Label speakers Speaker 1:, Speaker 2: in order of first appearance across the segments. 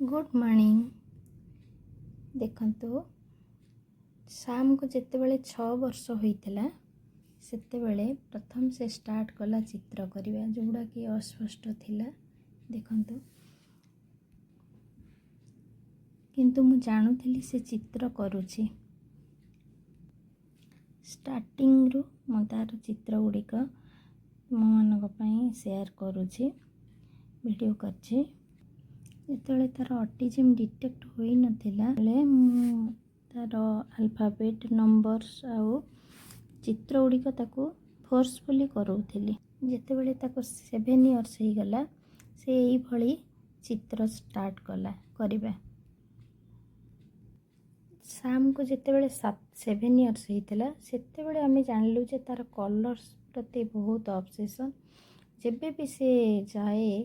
Speaker 1: Good morning. देखंतु शाम को जितेबले 6 वर्ष होइतिला सेतेबले प्रथम से स्टार्ट कला चित्र करिया जोड़ा कि अस्पष्ट थिला। देखंतु किंतु मु जानुथिली से चित्र करूची। स्टार्टिंग रु मु तार चित्र गुड़िक मोमानक पई शेयर करूची, वीडियो करची। जिते तार ऑटिज्म डिटेक्ट होई नथिला मु तार अल्फाबेट नंबर्स आउ चित्र गुड़िक ताकू फोर्सफुली करूथिली। जिते ताकू 7 इयर्स हो गला से यही भली चित्र स्टार्ट कला करिबा। शाम को जिते 7 इयर्स होइतिला सेते आम जानलु जे तार कलर्स प्रति बहुत ऑब्सेशन। जेबे भी से जाए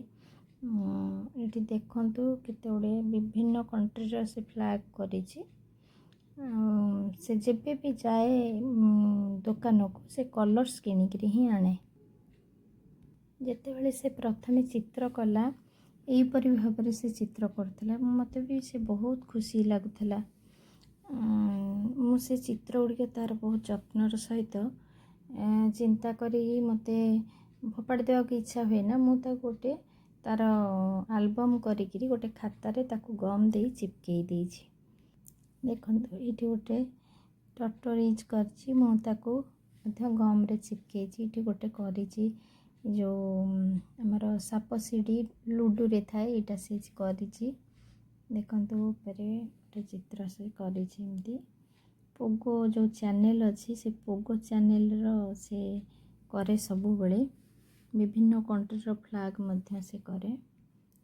Speaker 1: ये देखंतु केते गुड़े विभिन्न कंट्रीर से फ्लैग करिछि। से जेबे भी जाए दुकान को से कलर्स किनिकरी ही आने। जेतेबेले से प्रथमे चित्र कला एहीपरि भाव से चित्र करथिला मत भी से बहुत खुशी लगुला। मु से चित्र गुड़िक तार बहुत जत्नर सहित चिंता करी मते फोपाड़ी देवा की इच्छा हुए ना। मुझे गोटे तार आल्बम करी गोटे खातारे ताकू गम दे चिपकई देछि। देखंतु एठी गोटे टटर यूज करछि मु ताकू मध्य गम रे चिपकईछि। एठी गोटे करिछि जो हमर साप सीढ़ी लूडो रे थाए एटा से करिछि। देखंतु ऊपर गोटे चित्र से करिछि। एमती पोगो जो चैनल अच्छी से पोगो चैनल रो से करे सबु बेले विभिन्न कंट्रीर फ्लैग मध्य से करे।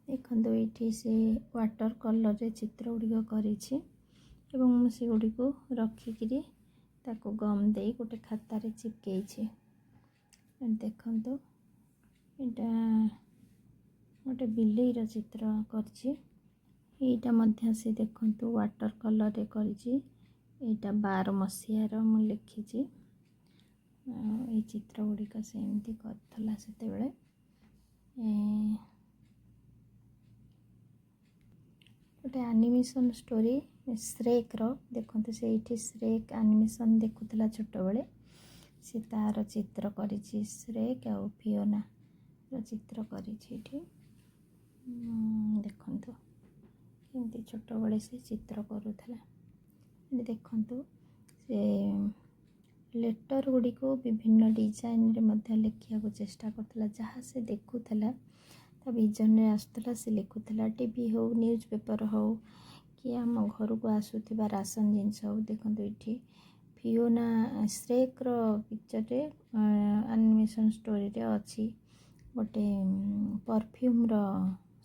Speaker 1: देखंतु एठी से वाटर कलर रे चित्र गुड़िक करिछि एवं मु से गुड़िक रखिकिरी ताकू गम दे गोटे खातारे चिपकईछि। देखंतु एटा गोटे बिलेईर चित्र करछि। एटा मध्य से देखंतु वाटर कलर रे करछि। एटा 12 मसिहार मु लिखिछि। ए चित्र गुड़िक से एमती करथला सेते बेले। गोटे एनिमेशन स्टोरी श्रेक रो देखंतु से एठी श्रेक एनिमेशन देखुतला छोट बेले से तार चित्र करिछि। श्रेक आ फियोना रो चित्र करिछि। एठी देखंतु केमती छोट बेले से चित्र करूथला। देखंतु से लेटर गुड़ी को विभिन्न डिजाइन रे मध्य लिखिया को चेष्टा करथला। जहाँ से देखुथला ता विजन रे आसुथला से लिखुथला। टीवी हो न्यूज़ पेपर हो कि आम घर को आसुथिबा राशन जिनस हो। देखंतु एठी फियोना श्रेक रो पिक्चर रे एनिमेशन स्टोरी रे अछि गोटे परफ्यूम रो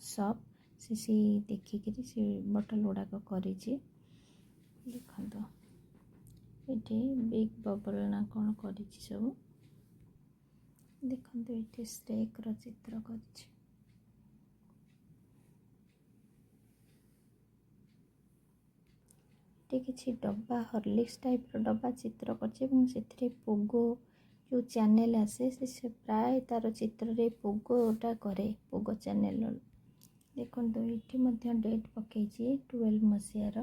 Speaker 1: शॉप से देखिकरी से बोतल गुड़ाक करिछि। देखंतु एठी बिग बबल ना कौन करिछि सब। देखंतु एठी श्रेक रो चित्र करिछि। एठी किछि डब्बा हॉर्लिक्स टाइप रो डब्बा चित्र करछि एवं सेथिरे पोगो जो चैनल आसे से प्राय तार चित्र रे पोगोटा करे पोगो चैनल। देखंतु एठी मध्य डेट पकेछि 12 मसिहार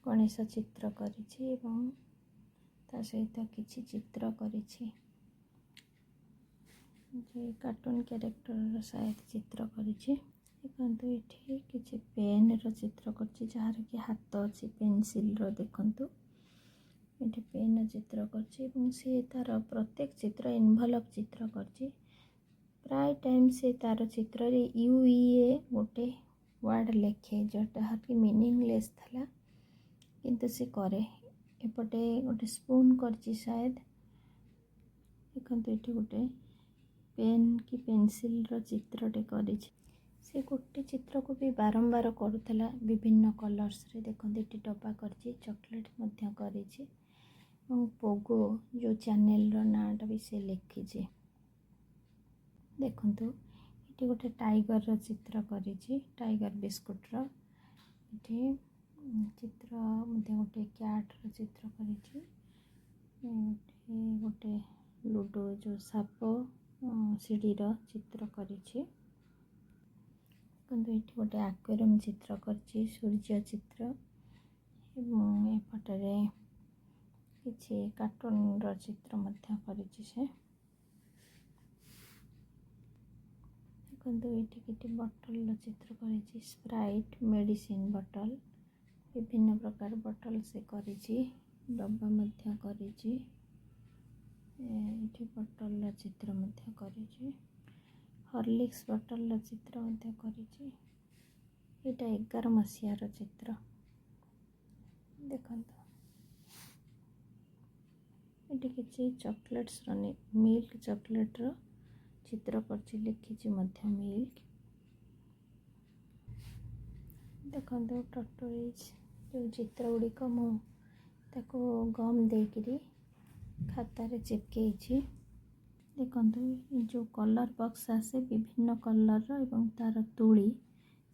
Speaker 1: गणेश चित्र करिछि एवं ता सहित किछि चित्र करिछि। जे कार्टून कैरेक्टर शायद चित्र करिछि। देखंतु एठी किछि पेन रो चित्र करछि जहार कि हाथ अछि पेंसिल रो। देखंतु एठी पेन चित्र करछि एवं से तार प्रत्येक चित्र एनवलप चित्र करछि। प्राय टाइम से तार चित्र रे यूईए गोटे वर्ड लेखे जोटा कि मीनिंगलेस थला किंतु से करे। एपटे गोटे स्पून करछि शायद। देखंतु एठी गोटे पेन की पेंसिल रो चित्रटे करिछि। से गोटे चित्र को भी बारंबार करूथला विभिन्न कलर्स रे। देखंतु एठी डब्बा करछि चॉकलेट मध्य करिछि और पोगो जो चैनल रो नाटा भी से लिखिछि। देखंतु एठी गोटे टाइगर रो चित्र करिछि टाइगर बिस्कुट रो। एठी चित्र मध्य गोटे कैट रो चित्र करिछि। गोटे लूडो जो साप सीढ़ी रो चित्र करिछि। देखो ये गोटे आक्वेरियम चित्र करछि सूर्य चित्र एवं एपटरे किछि कार्टून रो चित्र मध्य करछि से देखो ये बोतल चित्र करछि स्प्राइट मेडिसिन बोतल विभिन्न प्रकार बोतल से करछि डब्बा मध्य करछि ये बोतल चित्र मध्य करछि हॉर्लिक्स बोतल चित्र मध्य करछि एटा 11 मसीहार चित्र देखो ये किसी चॉकलेट्स मिल्क चॉकलेट रो चित्र करछि लिखिछि मध्य मिल्क देखो टर्टोइज जो चित्र गुड़िक मु ताको गम देकरी खाता रे चिपकेछि देखो जो कलर बॉक्स आसे विभिन्न कलर रो एवं तार तुली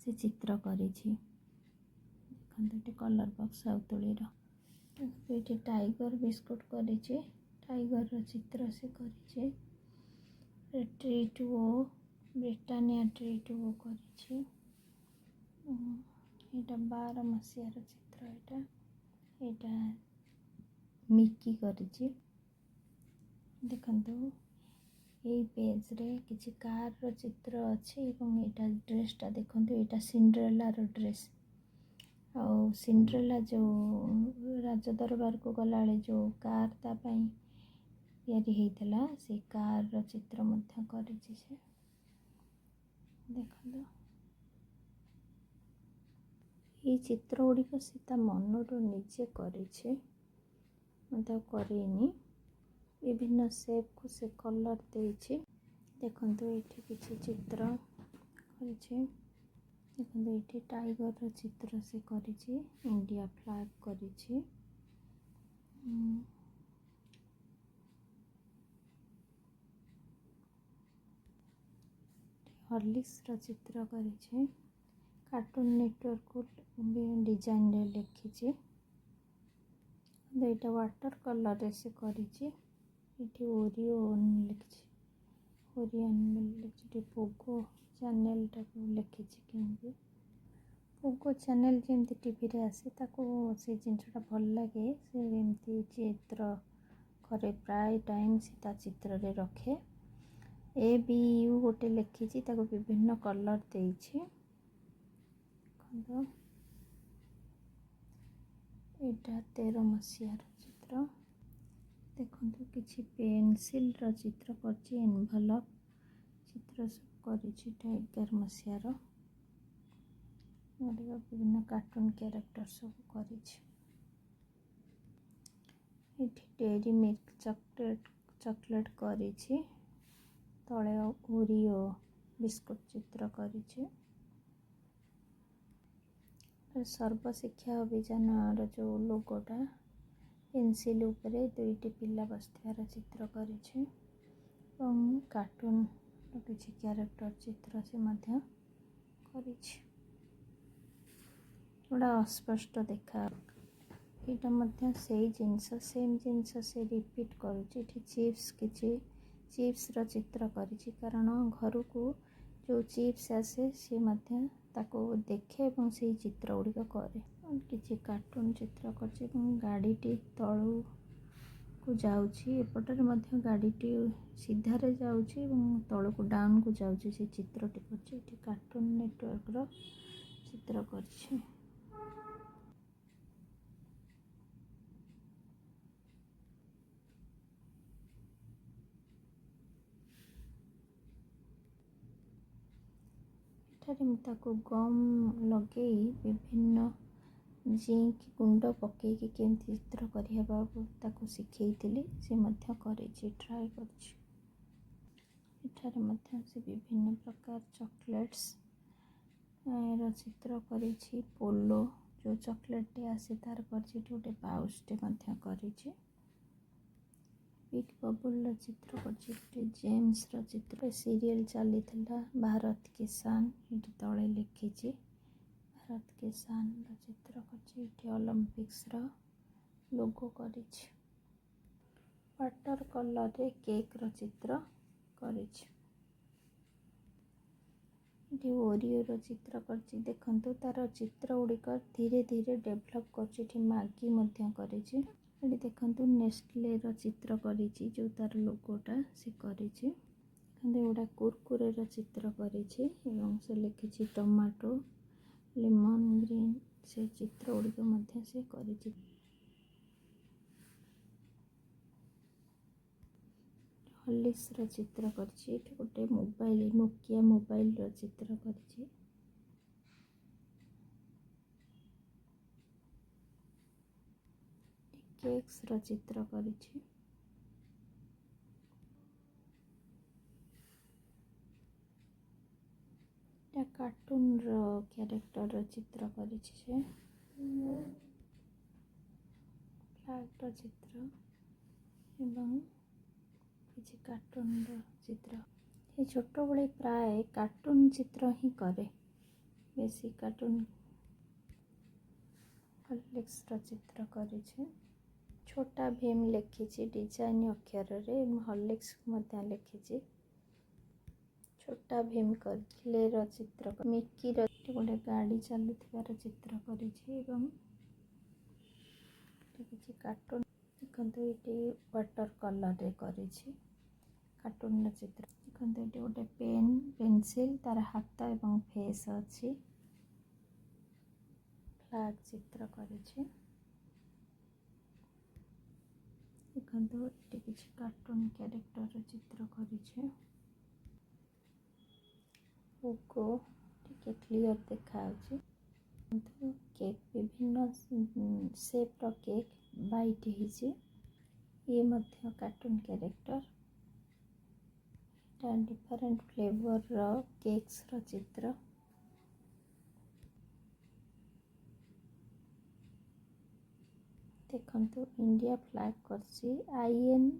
Speaker 1: से चित्र करिछि देखो कलर बॉक्स आ तुली रो ये टाइगर बिस्कुट करिछि टाइगर रो चित्र से करिछि ट्रीट वो ब्रिटानिया ट्रीट वो करिछि एटा 12 मसीहार चित्र एटा मिकी करिछि देखंतु एई पेज रे किछि कार रो चित्र अछि एवं एटा ड्रेस टा देखंतु एटा सिंड्रेला रो ड्रेस आ सिंड्रेला जो राज दरबार को गलाले जो कार ता पई यारी हेतला से कार रो चित्र मध्य करिछि से देखंतु ये चित्र गुड़िक सीता मनरू निजे करिछि मत करेनी विभिन्न शेप को से कलर देछि देखंतु एठी किछि चित्र करिछि देखंतु एठी टाइगर रो चित्र से करिछि इंडिया फ्लैग करिछि हॉर्लिक्स रो चित्र करिछि कार्टून नेटवर्क को डिजाइन रे लिखिछि एटा वाटर कलर रे से करिछि एठी ओरियो लिखिछि ओरियन लिखिछि पोगो चैनल टा को लिखिछि केमबे पोगो चैनल जेमती टीवी रे आसे ताको से जिनसटा भल लागे से एमती चित्र करे प्राय टाइम सीता चित्र रे रखे ए बी यू गोटे लिखिछि ताको विभिन्न कलर देछि एटा 13 मसीहार चित्र देखंतु किछि पेंसिल रो चित्र करछि एनवेलप चित्र सब करछि 11 मसीहार विभिन्न कार्टून कैरेक्टर सब करछि एठी डेयरी मिल्क चॉकलेट करछि तळे ओरियो बिस्कुट चित्र करछि सर्वशिक्षा अभियान रो जो लोगोटा पेंसिल उपरे दुईटी पिला बसथियार चित्र करिछि एवं कार्टून किछि कैरेक्टर चित्र से मध्य करिछि थोड़ा अस्पष्ट देखा एटा मध्य सेम जिनस से रिपीट करुछि एठी चिप्स रो चित्र करिछि कारण घर को जो चिप्स आसे से मध्य ताको देखे एवं से चित्र गुड़िक करे किछि कार्टून चित्र करछि गाड़ीटी तळु को जाउछि एपटर मध्य गाड़ीटी सीधारे जाउछि एवं तळु को डाउन को जाउछि से चित्रटी करछि एठी कार्टून नेटवर्क रो चित्र करछि ताको गम लगे विभिन्न जिंक गुंड पकईकि केमती चित्र करहबा ताको सिखेइतिली से मध्य करेछि ट्राई करछि एठारे मध्य से विभिन्न प्रकार चॉकलेट्स रो चित्र करेछि पोलो जो चॉकलेट टे आसे तार करछि गोटे पाउच टे मध्य करेछि बिग बबुल चित्र करछि जेम्स रो चित्र सीरियल चली भारत किसान ये तले लिखिछि भारत किसान रो चित्र करछि ओलंपिक्स रो लोगो करिछि वाटर कलर रे केक रो चित्र करिछि ये ओरिओर चित्र करछि देखंतु तार चित्र गुड़िक धीरे धीरे डेभलप कर मागी करिछि ये देखंतु नेस्ले रो चित्र करिछि जो तार लोगोटा से करिछि गुड़ा कुरकुरे रो चित्र करिछि एवं से लिखिछि टमाटो लेमन ग्रीन से चित्र गुड़िक मध्य से करिछि हॉर्लिक्स रो चित्र करछि एठी गोटे मोबाइल नोकिया मोबाइल रो चित्र करछि केक्स रो चित्र करछि कार्टून रो कैरेक्टर रो चित्र करछि से फ्लैग रो चित्र एवं किसी कार्टून रो चित्र ये छोट बड़े प्राय कार्टून चित्र ही करे बेसी कार्टून हॉर्लिक्स रो चित्र करिछि छोटा भीम लिखिछि डिजाइन अक्षर रे हॉर्लिक्स मध्य लिखिछि छोटा भीम कर क्ले रो चित्र मिकी रो गोटे गाड़ी चलुथिबार चित्र करिछि एवं किछि कार्टून देखंतु एटी वाटर कलर रे करिछि कार्टून रो चित्र देखंतु एटी गोटे पेन पेंसिल तार हाथ एवं फेस अछि फ्लैग चित्र करिछि देखंतु एटी किछि कार्टून कैरेक्टर रो चित्र करिछि लोगो टिके क्लियर देखा केक विभिन्न शेप रो केक बाइट हिजे ये मध्य कार्टून कैरेक्टर डिफरेंट फ्लेवर रो केक्स रो चित्र देखंतु इंडिया फ्लैग करछि आईएन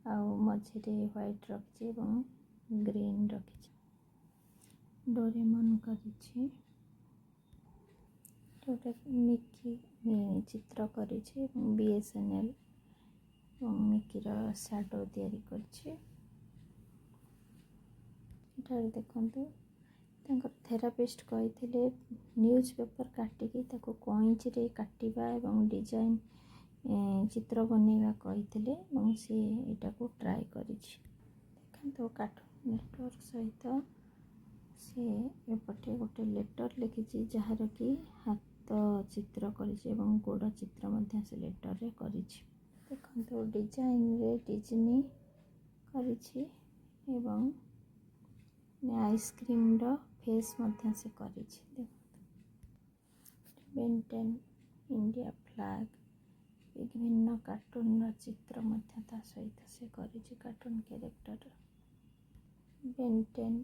Speaker 1: आ मझिरे व्हाइट रखछि एवं ग्रीन रखछि डोरेमन करिछि गोटे मिकी चित्र करिछि बीएसएनएल एवं मिकी रो शैडो तैयारी करछि एटारे देखंतु तांकर थेरापिस्ट कहिथिले न्यूज पेपर काटिकी ताको कइंची रे काटिबा एवं डिजाइन चित्र बनेगा कहिथिले एवं से एटा को ट्राई करिछि देखंतु कार्टून नेटवर्क सहित से एपटे गोटे लेटर लिखिछि जहार कि हाथ चित्र करिछि एवं गोड़ चित्र मध्य से लेटर रे करिछि देखंतु डिजाइन रे डिज्नी करिछि एवं आइसक्रीम रो फेस मध्य से करिछि देखंतु बेंटेन इंडिया फ्लैग विभिन्न कार्टून रो चित्र मध्य ता सहित से करिछि कार्टून कैरेक्टर बेंटेन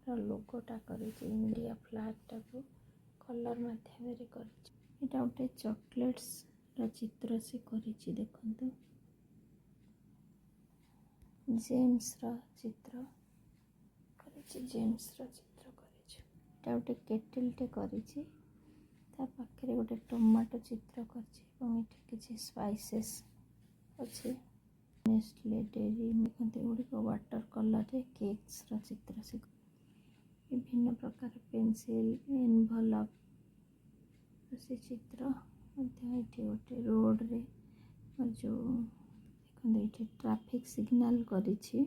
Speaker 1: रो लोगोटा करिछि इंडिया फ्लैग टाको कलर माध्यम रे करिछि एटा गोटे चॉकलेट्स रो चित्र से करिछि देखंतु जेम्स रो चित्र करिछि जेम्स रो चित्र करिछि एटा गोटे केटल टे करिछि ता पाखरे गोटे टमाटो चित्र करिछि एवं एठी किछि स्पाइसेस अछि नेस्ले डेयरी देखंतु गुड़िक वाटर कलर रे केक्स रो चित्र से विभिन्न प्रकार पेंसिल एनवलप से चित्र मध्य एठी गोटे रोड रे जो देखंतु एठी ट्रैफिक सिग्नल करिछि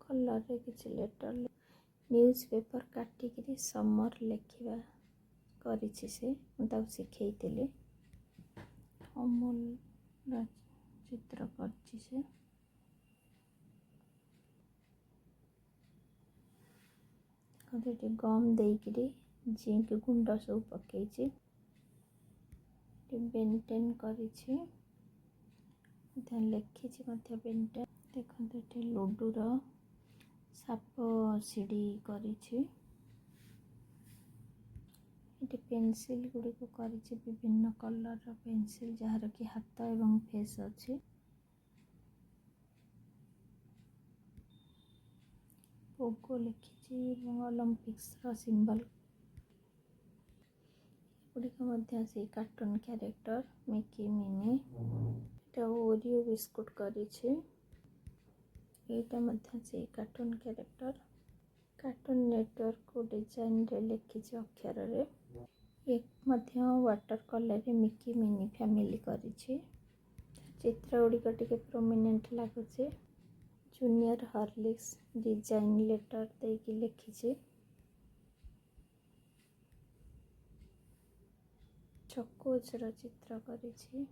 Speaker 1: कलर रे किछि लेटर न्यूज पेपर काटिकी समर लेखिबा करिछि से मुता सिखेइतिले अमूल रो चित्र करछि से कते गम देइकरी जिंक गुंड सब पकेछि बेंटेन करिछि ध्यान लेखिछि मध्य बेंटेन देखंतु एठी लड्डू रो साप सीढ़ी करिछि एटी पेंसिल गुड़िक करिछि विभिन्न कलर रो पेंसिल जहार कि हाथ एवं फेस अछि लोगो लिखिछि एवं ओलंपिक्स रो सिंबल गुड़िक मध्य से कार्टून कैरेक्टर मिकी मिनी एटा ओरियो बिस्कुट करिछि ଏଇଟା ମଧ୍ୟ ସେ କାର୍ଟୁନ୍ କ୍ୟାରେକ୍ଟର କାର୍ଟୁନ୍ ନେଟୱାର୍କ ଡିଜାଇନରେ ଲେଖିଛି ଅକ୍ଷରରେ। ଏ ମଧ୍ୟ ୱାଟର କଲରରେ ମିକି ମିନି ଫ୍ୟାମିଲି କରିଛି। ଚିତ୍ର ଗୁଡ଼ିକ ଟିକେ ପ୍ରୋମିନେଣ୍ଟ ଲାଗୁଛି। ଜୁନିୟର ହର୍ଲିକ୍ସ ଡିଜାଇନ୍ ଲେଟର ଦେଇକି ଲେଖିଛି। ଚକୋଜର ଚିତ୍ର କରିଛି।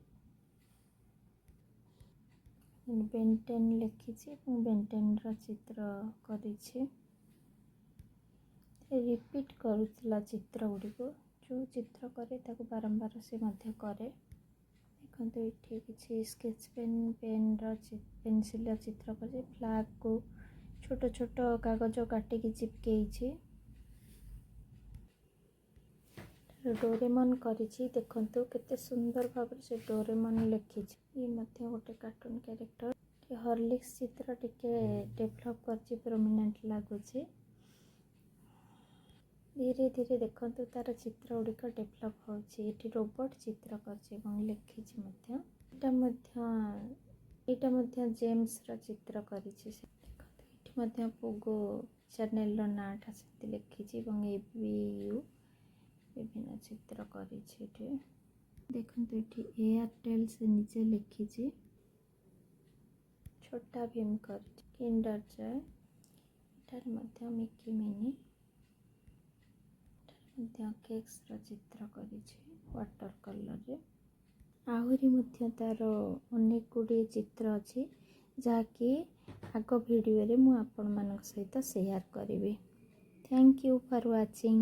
Speaker 1: ବେଣ୍ଟେନ୍ ଲେଖିଛି ଏବଂ ବେଣ୍ଟେନ୍ର ଚିତ୍ର କରିଛି। ରିପିଟ୍ କରୁଥିଲା ଚିତ୍ର ଗୁଡ଼ିକୁ, ଯେଉଁ ଚିତ୍ର କରେ ତାକୁ ବାରମ୍ବାର ସେ ମଧ୍ୟ କରେ। ଦେଖନ୍ତୁ ଏଠି କିଛି ସ୍କେଚ୍ ପେନ୍ର ପେନସିଲ୍ର ଚିତ୍ର କରିଛି। ଫ୍ଲାଗ୍କୁ ଛୋଟ ଛୋଟ କାଗଜ କାଟିକି ଚିପକେଇଛି। ଡୋରେମନ୍ କରିଛି। ଦେଖନ୍ତୁ କେତେ ସୁନ୍ଦର ଭାବରେ ସେ ଡୋରେମନ୍ ଲେଖିଛି। ଇଏ ମଧ୍ୟ ଗୋଟେ କାର୍ଟୁନ୍ କ୍ୟାରେକ୍ଟର। ହର୍ଲିକ୍ସ ଚିତ୍ର ଟିକେ ଡେଭଲପ୍ କରିଛି, ପ୍ରୋମିନେଣ୍ଟ ଲାଗୁଛି। ଧୀରେ ଧୀରେ ଦେଖନ୍ତୁ ତାର ଚିତ୍ର ଗୁଡ଼ିକ ଡେଭଲପ୍ ହେଉଛି। ଏଠି ରୋବଟ୍ ଚିତ୍ର କରିଛି ଏବଂ ଲେଖିଛି ମଧ୍ୟ। ଏଇଟା ମଧ୍ୟ ଜେମ୍ସର ଚିତ୍ର କରିଛି। ଦେଖନ୍ତୁ ଏଠି ମଧ୍ୟ ପୋଗୋ ଚ୍ୟାନେଲର ନାଁଟା ସେମିତି ଲେଖିଛି ଏବଂ ABU ବିଭିନ୍ନ ଚିତ୍ର କରିଛି। ଏଠି ଦେଖନ୍ତୁ ଏଠି ଏୟାରଟେଲ୍ ସେ ନିଜେ ଲେଖିଛି। ଛୋଟା ଭୀମ କରିଛି। କିଣ୍ଡର ଜୟ। ଏଠାରେ ମଧ୍ୟ ମିକି ମିନି। ଏଠାରେ ମଧ୍ୟ କେକ୍ସର ଚିତ୍ର କରିଛି ୱାଟର କଲରରେ। ଆହୁରି ମଧ୍ୟ ତାର ଅନେକ ଗୁଡ଼ିଏ ଚିତ୍ର ଅଛି, ଯାହାକି ଆଗ ଭିଡ଼ିଓରେ ମୁଁ ଆପଣମାନଙ୍କ ସହିତ ସେୟାର କରିବି। Thank you for watching.